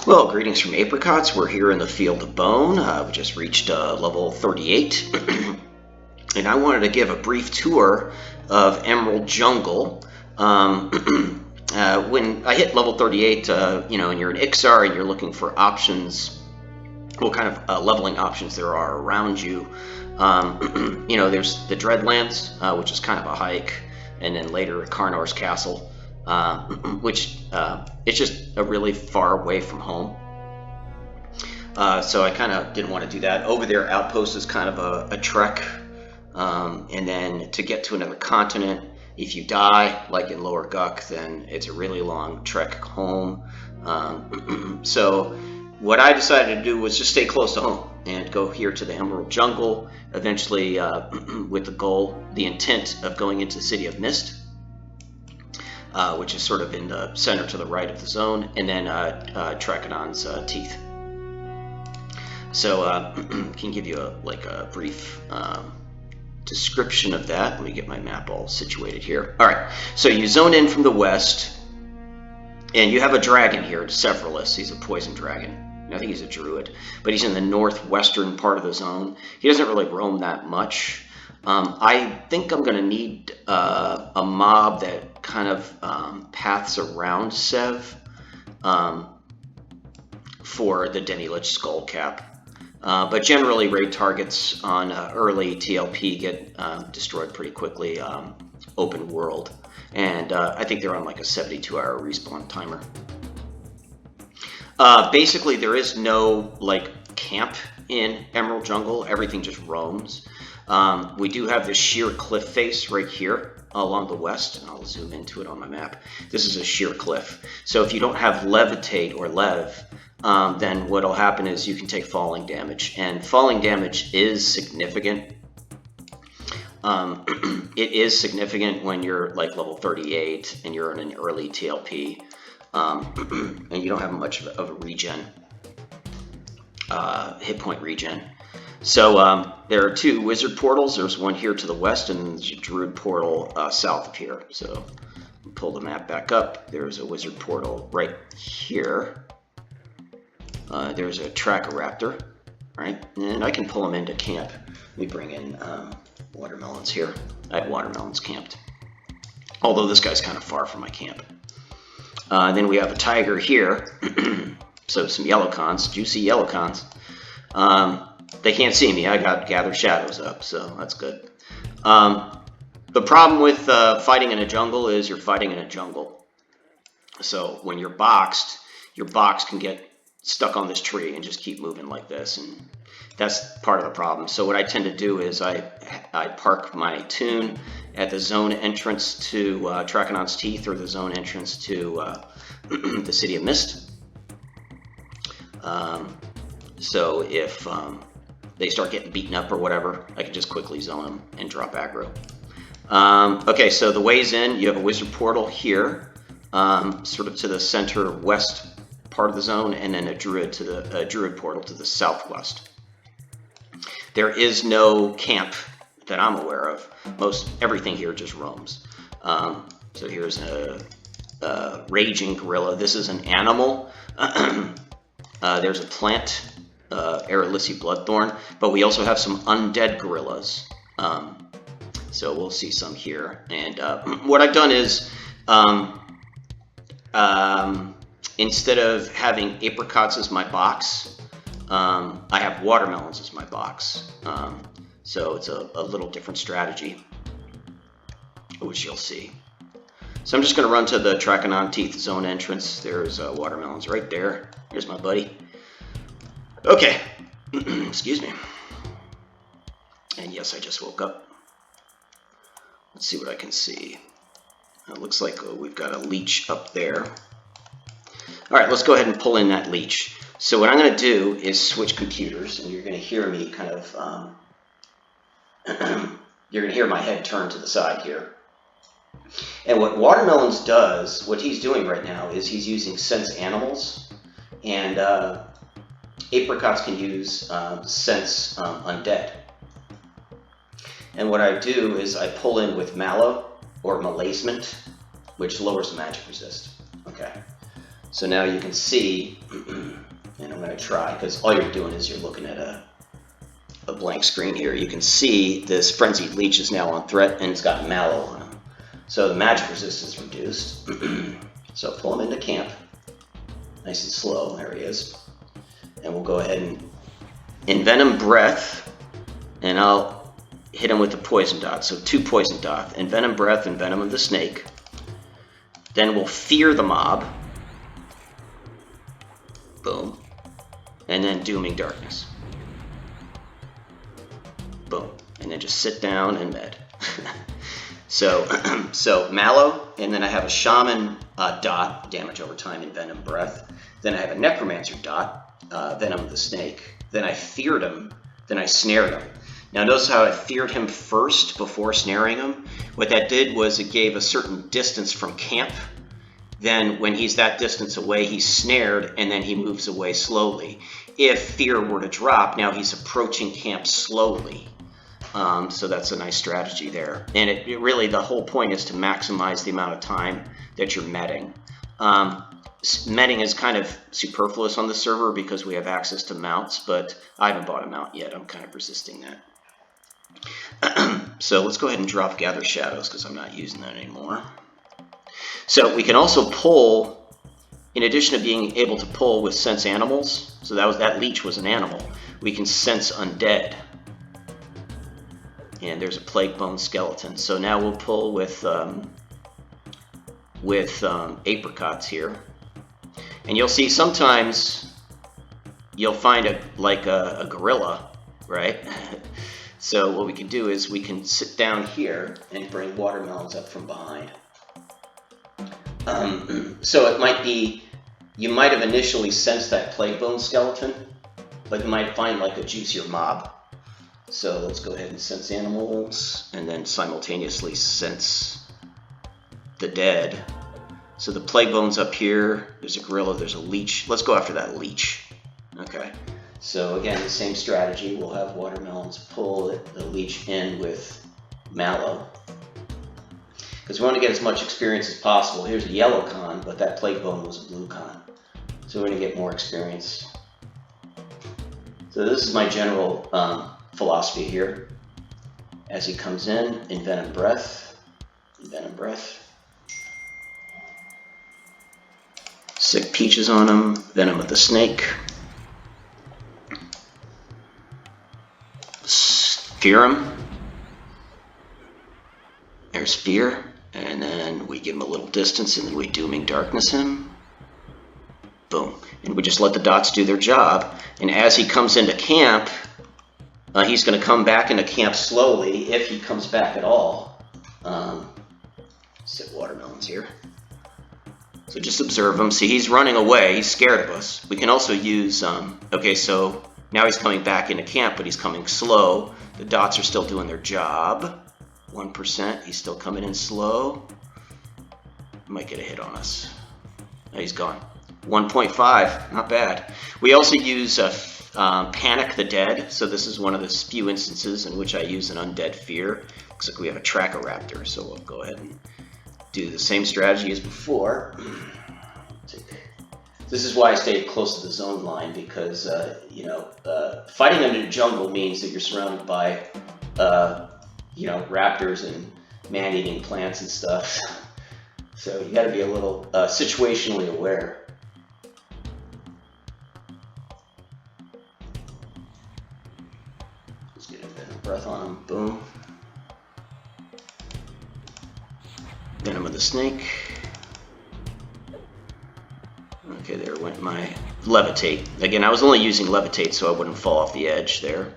Well, greetings from Apricots. We're here in the Field of Bone. We just reached level 38. And I wanted to give a brief tour of Emerald Jungle. When I hit level 38, and you're an Ixar and you're looking for options, what kind of leveling options there are around you. There's the Dreadlands, which is kind of a hike, and then later Karnor's Castle, which it's just a really far away from home. So I kind of didn't want to do that. Over there, Outpost is kind of a trek. And then to get to another continent, if you die, like in Lower Guck, then it's a really long trek home. So what I decided to do was just stay close to home and go here to the Emerald Jungle, eventually with the intent of going into the City of Mist, which is sort of in the center to the right of the zone, and then Trakanon's Teeth. So can give you a brief description of that. Let me get my map all situated here. All right, so you zone in from the west, and you have a dragon here, Severus. He's a poison dragon. I think he's a druid, but he's in the northwestern part of the zone. He doesn't really roam that much. I think I'm going to need a mob that kind of paths around Sev for the Demi-Lich Skullcap. But generally, raid targets on early TLP get destroyed pretty quickly, open world. And I think they're on like a 72-hour respawn timer. Basically, there is no camp in Emerald Jungle. Everything just roams. We do have this sheer cliff face right here along the west. I'll zoom into it on my map. This is a sheer cliff. So if you don't have Levitate or Lev, then what will happen is you can take falling damage, and falling damage is significant. It is significant when you're like level 38 and you're in an early TLP, and you don't have much of a regen, hit point regen. So there are two wizard portals. There's one here to the west, and there's a druid portal south of here. So pull the map back up. There's a wizard portal right here. There's a Tracker-Raptor, right? And I can pull them into camp. Let me bring in watermelons here. I have watermelons camped. Although this guy's kind of far from my camp. Then we have a tiger here. So some yellowcons, juicy yellowcons. They can't see me. I got Gather Shadows up, so that's good. The problem with fighting in a jungle is you're fighting in a jungle. So when you're boxed, your box can get stuck on this tree and just keep moving like this, and that's part of the problem. So what I tend to do is I park my tune at the zone entrance to Trakanon's Teeth, or the zone entrance to the City of Mist. So if they start getting beaten up or whatever, I can just quickly zone them and drop aggro. Okay, so the ways in, you have a wizard portal here, sort of to the center west part of the zone, and then a druid portal to the southwest. There is no camp that I'm aware of. Everything here just roams. So here's a raging gorilla. This is an animal. There's a plant, Arilisi Bloodthorn, but we also have some undead gorillas. So we'll see some here. And what I've done is, instead of having apricots as my box, I have watermelons as my box. So it's a little different strategy, which you'll see. So I'm just going to run to the Trakanon Teeth zone entrance. There's watermelons right there. Here's my buddy. Okay. Excuse me. And yes, I just woke up. Let's see what I can see. It looks like we've got a leech up there. All right, let's go ahead and pull in that leech. So what I'm going to do is switch computers, and you're going to hear me kind of, you're going to hear my head turn to the side here. And what Watermelons does, what he's doing right now, is he's using Sense Animals, and apricots can use Sense Undead. And what I do is I pull in with Mallow, or Malazement, which lowers the magic resist. Okay. So now you can see going to try, because all you're doing is you're looking at a blank screen here. You can see this Frenzied Leech is now on threat, and it's got Mallow on him. So the magic resistance reduced. So pull him into camp. Nice and slow. There he is. And we'll go ahead and Envenom Breath, and I'll hit him with the Poison Dot. So 2 Poison Dot. Envenom Breath and Venom of the Snake. Then we'll Fear the Mob. Boom. And then Dooming Darkness. Boom. And then just sit down and med. So Mallow, and then I have a Shaman Dot, damage over time, and Venom Breath. Then I have a Necromancer Dot, Venom of the Snake. Then I feared him. Then I snared him. Now notice how I feared him first before snaring him. What that did was it gave a certain distance from camp. Then when he's that distance away, he's snared, and then he moves away slowly. If fear were to drop, now he's approaching camp slowly. So that's a nice strategy there. And it really, the whole point is to maximize the amount of time that you're medding. Medding is kind of superfluous on the server because we have access to mounts, but I haven't bought a mount yet. I'm kind of resisting that. So let's go ahead and drop Gather Shadows because I'm not using that anymore. So we can also pull, in addition to being able to pull with Sense Animals, so that leech was an animal, we can sense undead. And there's a Plague Bone Skeleton. So now we'll pull with apricots here. And you'll see sometimes you'll find a gorilla, right? So what we can do is we can sit down here and bring watermelons up from behind. So it might be, you might have initially sensed that Plague Bone Skeleton, but you might find like a juicier mob. So let's go ahead and sense animals, and then simultaneously sense the dead. So the Plague Bone's up here, there's a gorilla, there's a leech. Let's go after that leech. Okay, so again, the same strategy. We'll have watermelons pull the leech in with Mallow, because we want to get as much experience as possible. Here's a yellow con, but that Plague Bone was a blue con. So we're going to get more experience. So this is my general philosophy here. As he comes in, Envenom Breath, Envenom Breath. Sick Peaches on him, Venom of the Snake. Fear him. There's Fear. And then we give him a little distance, and then we Dooming Darkness him. Boom. And we just let the dots do their job. And as he comes into camp, he's going to come back into camp slowly, if he comes back at all. Sit watermelons here. So just observe him. See, he's running away. He's scared of us. We can also use, okay, so now he's coming back into camp, but he's coming slow. The dots are still doing their job. 1%. He's still coming in slow. Might get a hit on us. Oh, he's gone. 1.5. Not bad. We also use Panic the Dead. So this is one of the few instances in which I use an undead fear. Looks like we have a Tracker-Raptor, so we'll go ahead and do the same strategy as before. This is why I stay close to the zone line, because fighting under the jungle means that you're surrounded by raptors and man-eating plants and stuff. So you got to be a little situationally aware. Let's get a Venom Breath on him. Boom. Venom of the Snake. Okay, there went my Levitate. Again, I was only using Levitate so I wouldn't fall off the edge there.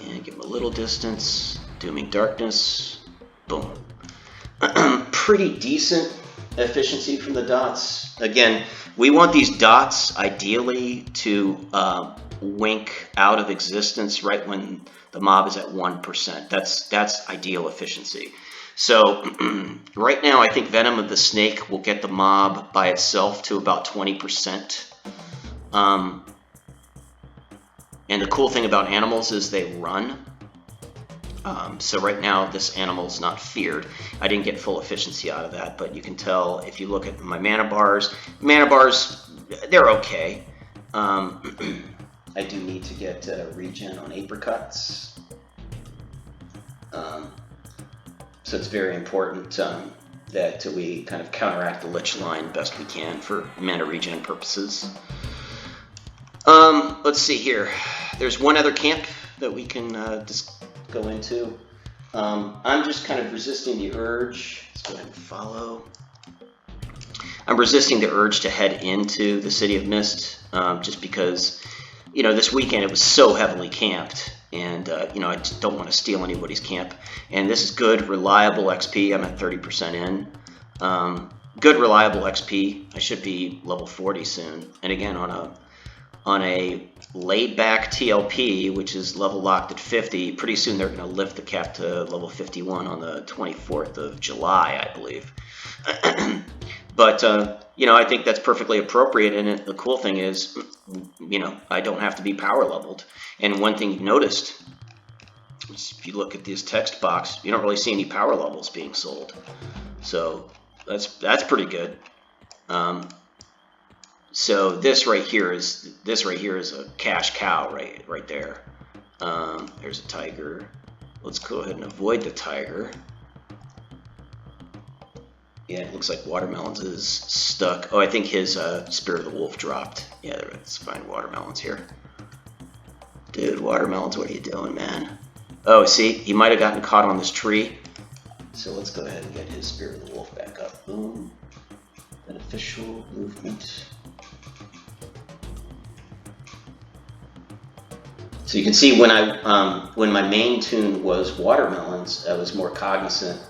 And give him a little distance. Dooming Darkness. Boom. Pretty decent efficiency from the dots. Again, we want these dots ideally to wink out of existence right when the mob is at 1%. That's ideal efficiency. So right now I think Venom of the Snake will get the mob by itself to about 20%. And the cool thing about animals is they run. So right now this animal's not feared. I didn't get full efficiency out of that, but you can tell if you look at my mana bars, they're okay. I do need to get regen on apricots. So it's very important that we kind of counteract the Lich line best we can for mana regen purposes. Let's see here. There's one other camp that we can just go into. I'm just kind of resisting the urge. Let's go ahead and follow. I'm resisting the urge to head into the City of Mist, just because, you know, this weekend it was so heavily camped, and you know, I just don't want to steal anybody's camp. And this is good, reliable XP. I'm at 30% in. Good, reliable XP. I should be level 40 soon. And again, on a laid-back TLP, which is level locked at 50, pretty soon they're going to lift the cap to level 51 on the 24th of July, I believe. But, you know, I think that's perfectly appropriate, and the cool thing is, you know, I don't have to be power leveled. And one thing you've noticed, if you look at this text box, you don't really see any power levels being sold. So that's pretty good. So this right here is a cash cow right there. There's a tiger. Let's go ahead and avoid the tiger. Yeah, it looks like Watermelons is stuck. Oh, I think his Spirit of the Wolf dropped. Yeah, let's find Watermelons here. Dude, Watermelons, what are you doing, man? Oh, see, he might have gotten caught on this tree. So let's go ahead and get his Spirit of the Wolf back up. Boom. Beneficial movement. So you can see when when my main tune was Watermelons, I was more cognizant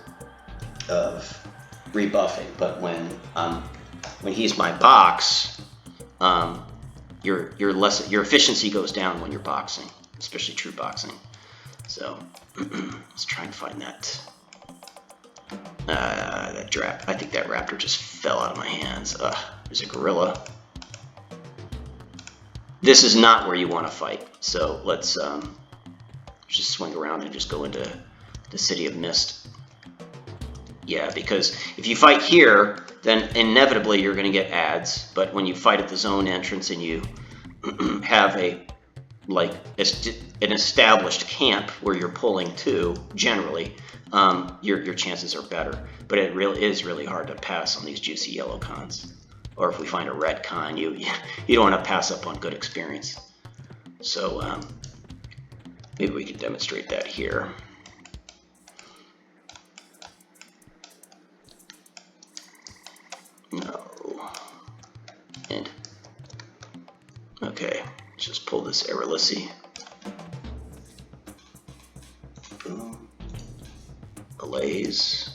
of rebuffing. But when he's my box, your efficiency goes down when you're boxing, especially true boxing. So let's try and find that I think that raptor just fell out of my hands. There's a gorilla. This is not where you want to fight. So let's just swing around and just go into the City of Mist. Yeah, because if you fight here, then inevitably you're going to get adds. But when you fight at the zone entrance and you have an established camp where you're pulling to, generally, your chances are better. But it really is really hard to pass on these juicy yellow cons. Or if we find a red con, you don't want to pass up on good experience. So maybe we can demonstrate that here. No. And okay, let's just pull this Erelisi. Boom. Malaise.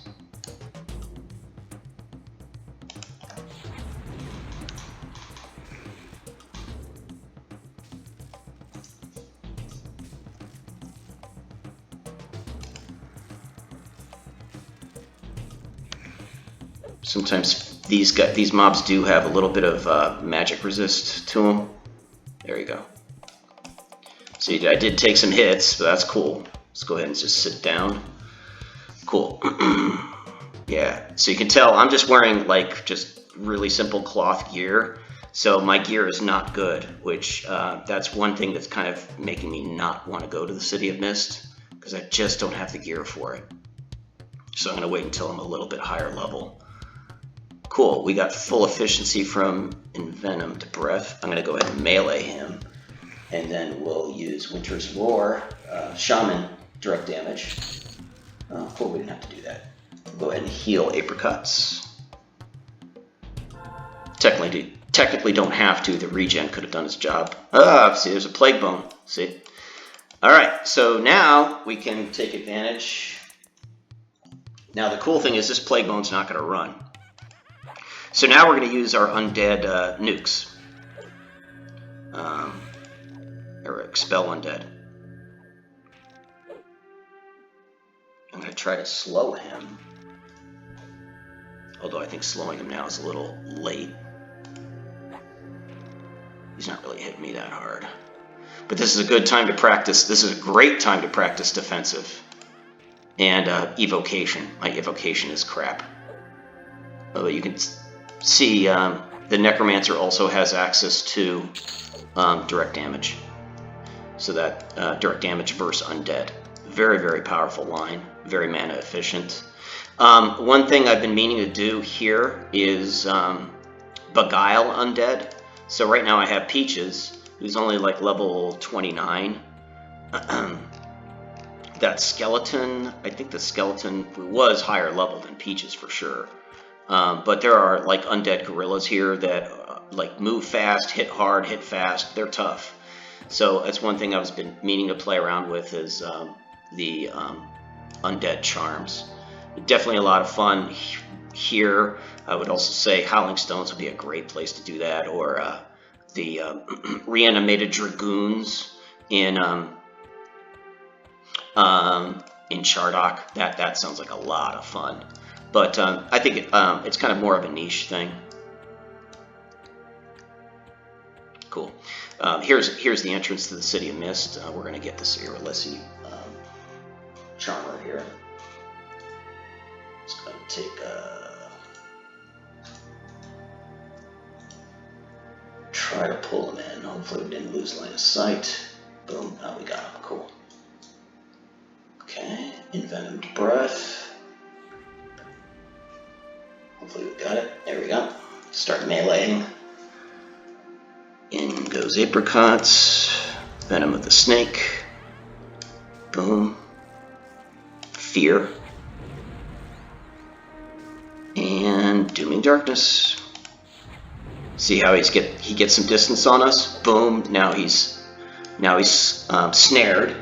Sometimes these mobs do have a little bit of magic resist to them. There you go. See, I did take some hits, but that's cool. Let's go ahead and just sit down. Cool. Yeah, so you can tell I'm just wearing like just really simple cloth gear. So my gear is not good, which that's one thing that's kind of making me not want to go to the City of Mist, because I just don't have the gear for it. So I'm going to wait until I'm a little bit higher level. Cool, we got full efficiency from Envenom to Breath. I'm going to go ahead and melee him, and then we'll use Winter's Roar, Shaman direct damage. Oh, cool, we didn't have to do that. We'll go ahead and heal Apricots. Technically don't have to. The regen could have done its job. See, there's a Plague Bone. See? Alright, so now we can take advantage. Now the cool thing is this Plague Bone's not going to run. So now we're going to use our undead nukes. Or expel undead. I'm going to try to slow him. Although I think slowing him now is a little late. He's not really hitting me that hard. But this is a good time to practice. This is a great time to practice defensive. And evocation. My evocation is crap. But you can see the Necromancer also has access to direct damage. So that direct damage versus undead. Very, very powerful line. Very mana efficient. One thing I've been meaning to do here is beguile undead. So right now I have Peaches, who's only like level 29. That skeleton, I think the skeleton was higher level than Peaches for sure. But there are like undead gorillas here that like move fast, hit hard, hit fast. They're tough. So that's one thing I've been meaning to play around with is the undead charms. Definitely a lot of fun here. I would also say Howling Stones would be a great place to do that, or the reanimated dragoons in Chardok. That sounds like a lot of fun. But I think it's kind of more of a niche thing. Cool. Here's the entrance to the City of Mist. We're going to get this Iridescent charmer here. It's going to take try to pull him in. Hopefully we didn't lose line of sight. Boom. Oh, we got him. Cool. Okay. Envenomed Breath. Hopefully we got it. There we go. Start meleeing. In goes Apricots. Venom of the Snake. Boom. Fear. And Dooming Darkness. See how he gets some distance on us? Boom. Now he's snared.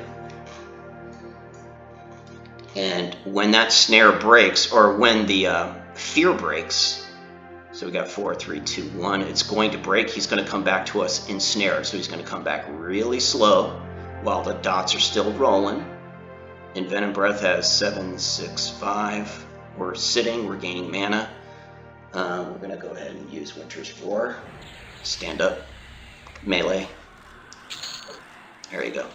And when that snare breaks, or when the fear breaks, so we got 4, 3, 2, 1, it's going to break. He's going to come back to us ensnared. So he's going to come back really slow while the dots are still rolling. Envenomed Breath has 7, 6, 5. We're sitting, we're gaining mana. We're going to go ahead and use Winter's Roar. Stand up. Melee. There you go.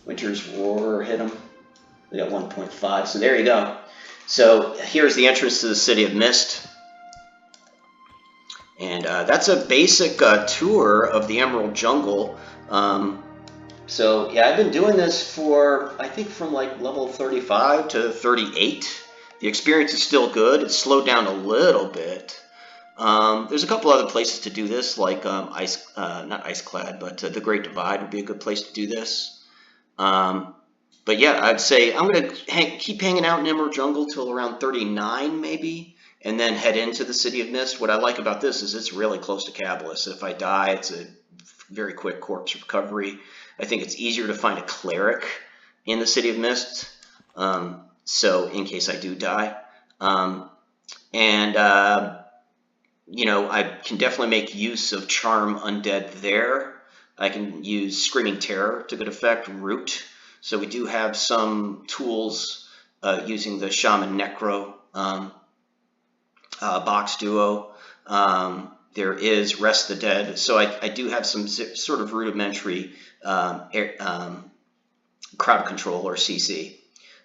Winter's Roar hit him. We got 1.5, so there you go. So here's the entrance to the City of Mist. And that's a basic tour of the Emerald Jungle. So yeah, I've been doing this for, I think, from like level 35 to 38. The experience is still good. It's slowed down a little bit. There's a couple other places to do this, like not Iceclad, but the Great Divide would be a good place to do this. But yeah, I'd say I'm going to keep hanging out in Emerald Jungle till around 39 maybe, and then head into the City of Mist. What I like about this is it's really close to Cabalus. If I die, it's a very quick corpse recovery. I think it's easier to find a cleric in the City of Mist, so in case I do die. You know, I can definitely make use of Charm Undead there. I can use Screaming Terror to good effect, Root. So we do have some tools using the Shaman Necro box duo. There is Rest the Dead. So I do have some sort of rudimentary crowd control, or CC.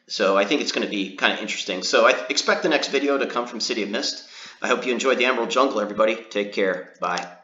So I think it's going to be kind of interesting. So I expect the next video to come from City of Mist. I hope you enjoyed the Emerald Jungle, everybody. Take care. Bye.